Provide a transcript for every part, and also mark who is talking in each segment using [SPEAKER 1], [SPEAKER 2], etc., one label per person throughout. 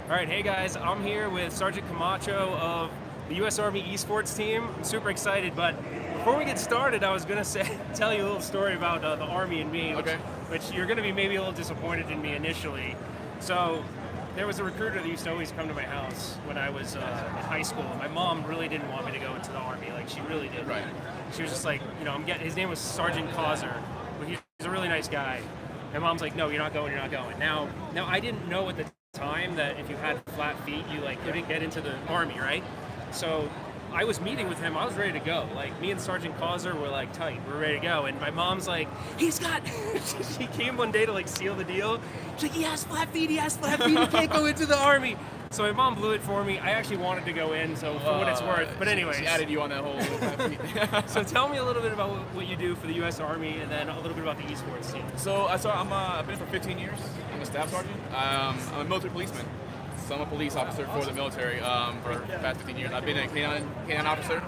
[SPEAKER 1] All right, hey guys, I'm here with Sergeant Camacho of the U.S. Army eSports team. I'm super excited, but before we get started, I was going to tell you a little story about the Army and me, which you're going to be maybe a little disappointed in me initially. So there was a recruiter that used to always come to my house when I was in high school. My mom really didn't want me to go into the Army, like she really did.
[SPEAKER 2] Right.
[SPEAKER 1] She was just like, his name was Sergeant Causer, but he's a really nice guy. My mom's like, no, you're not going. Now I didn't know at the time that if you had flat feet, you couldn't get into the Army, right? So I was meeting with him. I was ready to go. Like, me and Sergeant Causer were tight. We're ready to go. And my mom's like, she came one day to seal the deal. She's like, he has flat feet. He can't go into the Army. So my mom blew it for me. I actually wanted to go in, so for what it's worth. But anyways.
[SPEAKER 2] She added you on that whole flat feet.
[SPEAKER 1] So tell me a little bit about what you do for the U.S. Army, and then a little bit about the esports team.
[SPEAKER 2] So I've been for 15 years. I'm a staff sergeant. I'm a military policeman. So I'm a police officer for the military for the past 15 years. I've been a canine officer,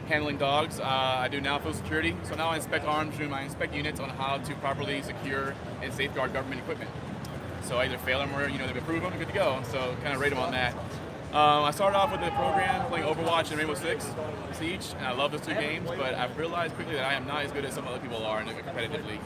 [SPEAKER 2] handling dogs. I do now field security. So now I inspect arms room. I inspect units on how to properly secure and safeguard government equipment. So I either fail them or they've approved them, good to go. So kind of rate them on that. I started off with the program playing Overwatch and Rainbow Six Siege, and I love those two games. But I've realized quickly that I am not as good as some other people are in a competitive league.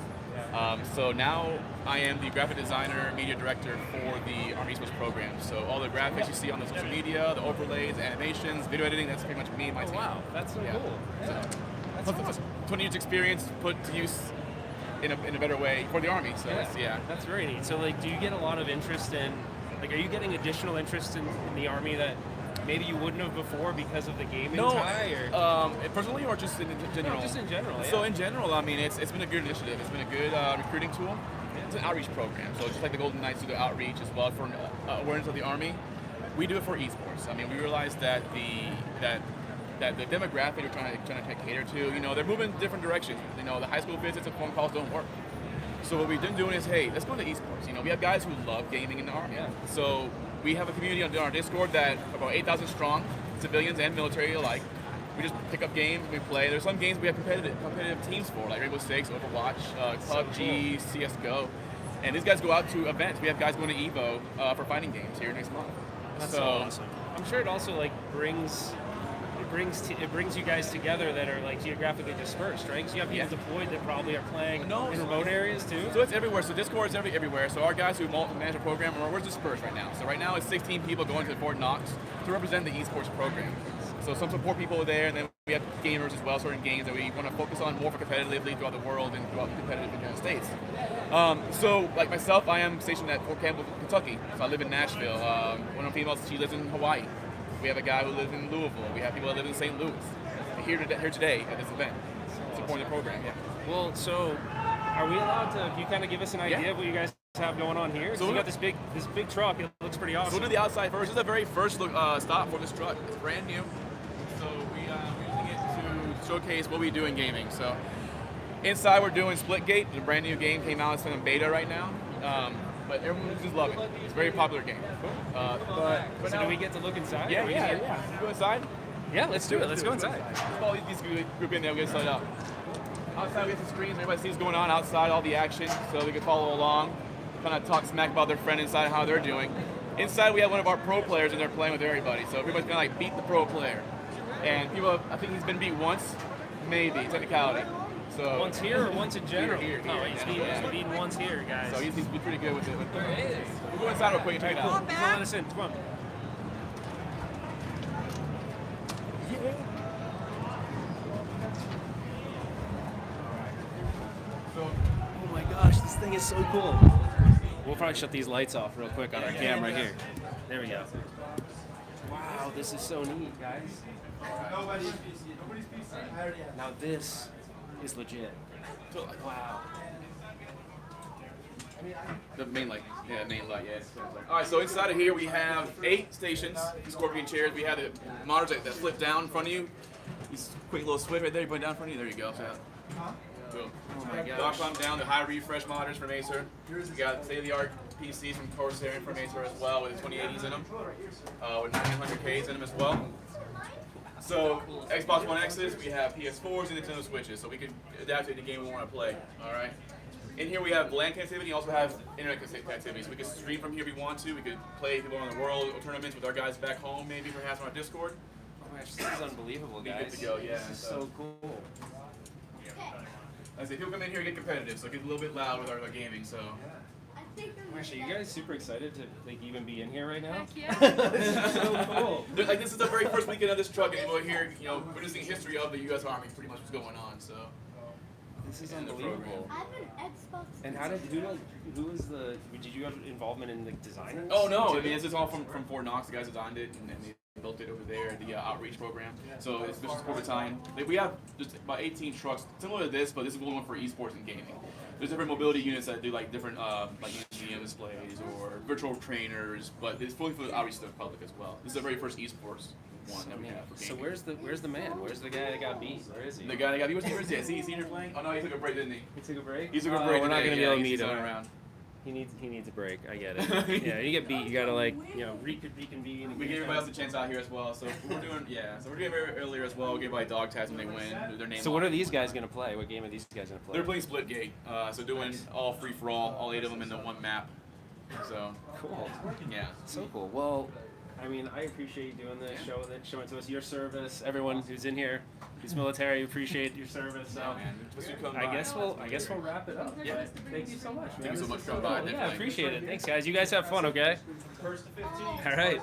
[SPEAKER 2] So now I am the graphic designer, media director for the Army eSports program. So all the graphics you see on the social media, the overlays, animations, video editing, that's pretty much me and my team.
[SPEAKER 1] Wow, that's so cool.
[SPEAKER 2] So, that's 20 years experience put to use in a better way for the Army. So
[SPEAKER 1] that's very neat. So do you get a lot of interest in, are you getting additional interest in the Army that maybe you wouldn't have before because of the gaming tie? Or?
[SPEAKER 2] Personally, or just in general?
[SPEAKER 1] No, just in general, yeah.
[SPEAKER 2] So in general, I mean, it's been a good initiative. It's been a good recruiting tool. It's an outreach program. So just like the Golden Knights do the outreach as well for awareness of the Army, we do it for esports. I mean, we realize that the demographic we're trying to cater to, they're moving in different directions. The high school visits and phone calls don't work. So what we've been doing is, hey, let's go to esports. We have guys who love gaming in the Army. Yeah. So we have a community on our Discord that about 8,000 strong, civilians and military alike. We just pick up games, we play. There's some games we have competitive teams for, like Rainbow Six, Overwatch, PUBG, CSGO. And these guys go out to events. We have guys going to EVO for fighting games here next month.
[SPEAKER 1] That's so awesome. I'm sure it also it brings you guys together that are geographically dispersed, right? Because you have people deployed that probably are playing in remote areas too.
[SPEAKER 2] So it's everywhere. So Discord is everywhere. So our guys who manage the program, we're dispersed right now. So right now it's 16 people going to Fort Knox to represent the esports program. So some support people are there, and then we have gamers as well, certain games that we want to focus on more for competitively throughout the world and throughout the competitive United States. So like myself, I am stationed at Fort Campbell, Kentucky. So I live in Nashville. One of the females, she lives in Hawaii. We have a guy who lives in Louisville. We have people that live in St. Louis. Here today at this event, supporting the program. Yeah.
[SPEAKER 1] Well, so are we allowed to? Can you kind of give us an idea of what you guys have going on here? So you got this big truck. It looks pretty awesome.
[SPEAKER 2] So we'll do the outside first. This is the very first stop for this truck. It's brand new. So we're using it to showcase what we do in gaming. So inside we're doing Splitgate. The brand new game came out. It's in beta right now. But everyone just love it. It's a very popular game.
[SPEAKER 1] But so do we get to look inside?
[SPEAKER 2] Yeah. You go inside?
[SPEAKER 1] Yeah, let's do it. Let's go inside.
[SPEAKER 2] Let's call these group in there. We'll get set up. Outside we have some screens. Everybody sees what's going on outside, all the action, so they can follow along. Kind of talk smack about their friend inside, how they're doing. Inside we have one of our pro players and they're playing with everybody. So everybody's kind of beat the pro player. And I think he's been beat once, maybe, technicality. So
[SPEAKER 1] once here or once in general?
[SPEAKER 2] Here.
[SPEAKER 1] He's beaten once here, guys.
[SPEAKER 2] So he's pretty good with it. We'll go inside real quick and check it out.
[SPEAKER 1] Come on, let us in. Come on. Oh my gosh, this thing is so cool. We'll probably shut these lights off real quick on our camera here. There we go. Wow, this is so neat, guys. Now this is legit. Wow.
[SPEAKER 2] The main light. All right, so inside of here we have 8 stations, Scorpion chairs. We have the monitors that flip down in front of you. These quick little switch right there, you put it down in front of you. There you go. Boom.
[SPEAKER 1] Oh my gosh.
[SPEAKER 2] Dock down the high refresh monitors from Acer. We got state-of-the-art PCs from Corsair and from Acer as well with the 2080s in them, with 900Ks in them as well. So Xbox One X's, we have PS4s and Nintendo Switches, so we can adapt to the game we want to play. All right. In here we have LAN connectivity. We also have internet connectivity. So we can stream from here if we want to. We could play people around the world or tournaments with our guys back home, maybe perhaps on our Discord.
[SPEAKER 1] Oh my gosh, this is unbelievable,
[SPEAKER 2] Be
[SPEAKER 1] guys.
[SPEAKER 2] good to go, yeah.
[SPEAKER 1] This is so cool.
[SPEAKER 2] I say people come in here and get competitive, so it gets a little bit loud with our gaming. So.
[SPEAKER 1] Gosh, are you guys super excited to like even be in here right now?
[SPEAKER 3] Heck yeah.
[SPEAKER 1] This is so cool.
[SPEAKER 2] Like this is the very first weekend of this truck, and we're here, you know, witnessing history of the U.S. Army, pretty much what's going on. So.
[SPEAKER 1] This is
[SPEAKER 2] And the
[SPEAKER 1] unbelievable.
[SPEAKER 3] I have an Xbox.
[SPEAKER 1] And how did who was the? Did you have involvement in the design?
[SPEAKER 2] Oh no! I mean, this is all from Fort Knox. The guys designed it, and they built it over there, the outreach program. So it's just over time. Like, we have just about 18 trucks similar to this, but this is only one for esports and gaming. There's different mobility units that do like different like museum displays or virtual trainers, but it's fully for the outreach to the public as well. This is the very first esports one that we have for gaming.
[SPEAKER 1] So where's the man? Where's the guy that got beat? Where is he?
[SPEAKER 2] The guy that got he was here playing? Oh no, he took a break, didn't he?
[SPEAKER 1] He took a break.
[SPEAKER 2] He took a break.
[SPEAKER 1] We're not
[SPEAKER 2] today.
[SPEAKER 1] gonna be able to
[SPEAKER 2] He's
[SPEAKER 1] meet him.
[SPEAKER 2] not around.
[SPEAKER 1] He needs a break. I get it. Yeah, you get beat, you gotta like reconvene.
[SPEAKER 2] We gave everybody else a chance out here as well. So we're doing So we're doing very earlier as well. We'll give everybody dog tags when they win. Their name.
[SPEAKER 1] So what are these guys gonna play? What game are these guys gonna play?
[SPEAKER 2] They're playing Splitgate. So doing all free for all 8 of them in the one map. So
[SPEAKER 1] Cool.
[SPEAKER 2] yeah.
[SPEAKER 1] So cool. Well, I mean, I appreciate you doing this, showing it to us, your service. Everyone who's in here, who's military, appreciate your service. So I guess we'll wrap it up.
[SPEAKER 2] Yeah.
[SPEAKER 1] Thank you so much. Man.
[SPEAKER 2] Thank you so much
[SPEAKER 1] This
[SPEAKER 2] for
[SPEAKER 1] is
[SPEAKER 2] coming by.
[SPEAKER 1] cool. Yeah,
[SPEAKER 2] Definitely.
[SPEAKER 1] appreciate it. Thanks, guys. You guys have fun, okay? All right.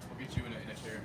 [SPEAKER 2] We'll get you in a chair.